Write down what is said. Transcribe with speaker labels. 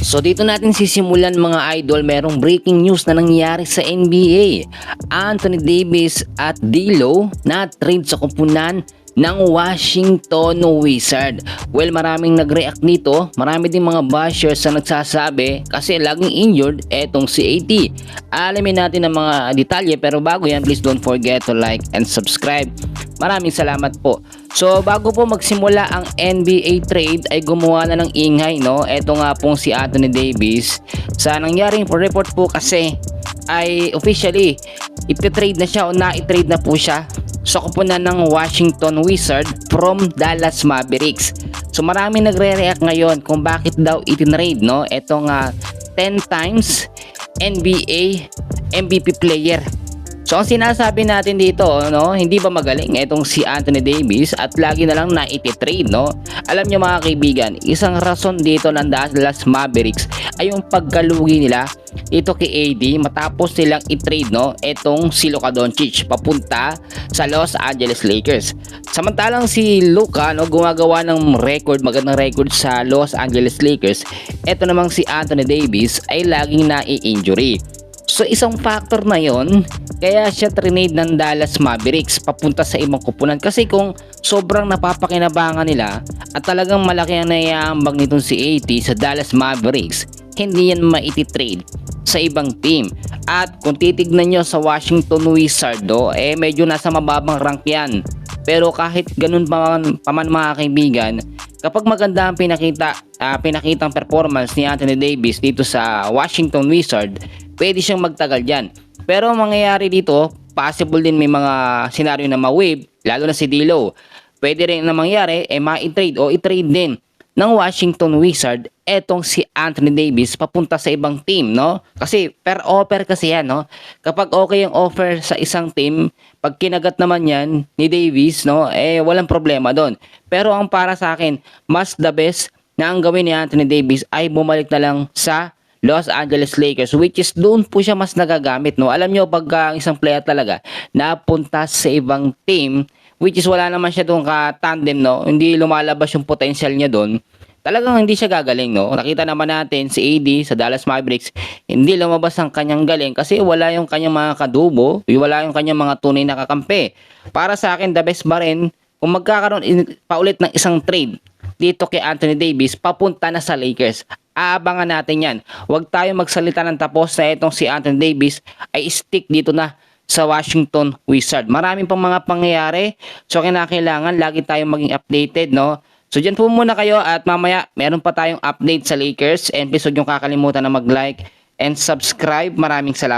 Speaker 1: So dito natin sisimulan mga idol, merong breaking news na nangyari sa NBA. Anthony Davis at D'Lo na trade sa koponan ng Washington Wizards. Well, maraming nag-react nito, marami din mga bashers na nagsasabi kasi laging injured etong si AT. Alamin natin ang mga detalye, pero bago yan, please don't forget to like and subscribe. Maraming salamat po. So bago po magsimula ang NBA trade ay gumawa na ng ingay, no? Ito nga pong si Anthony Davis. Sa nangyaring report po kasi ay officially iti-trade na siya o na-trade na po siya sa koponan ng Washington Wizards from Dallas Mavericks. So marami nagre-react ngayon kung bakit daw itinrade, no? Ito nga 10 times NBA MVP player. So ang sinasabi natin dito, no, hindi ba magaling itong si Anthony Davis at lagi na lang na-trade, no? Alam niyo mga kaibigan, isang rason dito ng Dallas Mavericks ay yung pagkalugi nila dito kay AD matapos nilang i-trade, no, itong si Luka Doncic papunta sa Los Angeles Lakers. Samantalang si Luka, no, gumagawa ng magandang record sa Los Angeles Lakers. Ito namang si Anthony Davis ay laging na-injury. So isang factor na yon kaya siya trinade ng Dallas Mavericks papunta sa ibang koponan, kasi kung sobrang napapakinabangan nila at talagang malaki ang naiaambag nitong si AT sa Dallas Mavericks, hindi yan maiti-trade sa ibang team. At kung titignan nyo sa Washington Wizards, medyo nasa mababang rank yan. Pero kahit ganun pa man mga kaibigan, kapag maganda ang pinakitang performance ni Anthony Davis dito sa Washington Wizards, pwede siyang magtagal dyan. Pero ang mangyayari dito, possible din may mga senaryo na ma-wave, lalo na si D'Lo. Pwede rin na mangyari, ma-trade o i-trade din ng Washington Wizards etong si Anthony Davis papunta sa ibang team, no? Kasi per offer kasi yan, no? Kapag okay yung offer sa isang team, pag kinagat naman yan ni Davis, no, walang problema doon. Pero ang para sa akin, mas the best na ang gawin ni Anthony Davis ay bumalik na lang sa Los Angeles Lakers, which is doon po siya mas nagagamit, no? Alam nyo, pag isang player talaga napunta sa ibang team, which is wala naman siya doon ka-tandem, no? Hindi lumalabas yung potential niya doon, talagang hindi siya gagaling, no? Nakita naman natin si AD sa Dallas Mavericks, hindi lumabas ang kanyang galing kasi wala yung kanyang mga kadubo, wala yung kanyang mga tunay na kakampi. Para sa akin, the best ba rin kung magkakaroon paulit ng isang trade dito kay Anthony Davis papunta na sa Lakers. Aabangan natin yan. Huwag tayo magsalita ng tapos na itong si Anthony Davis ay stick dito na sa Washington Wizards. Maraming pang mga pangyayari, so kinakailangan lagi tayong maging updated, no? So dyan po muna kayo at mamaya meron pa tayong update sa Lakers, and please huwag niyong kakalimutan na mag-like and subscribe. Maraming salamat.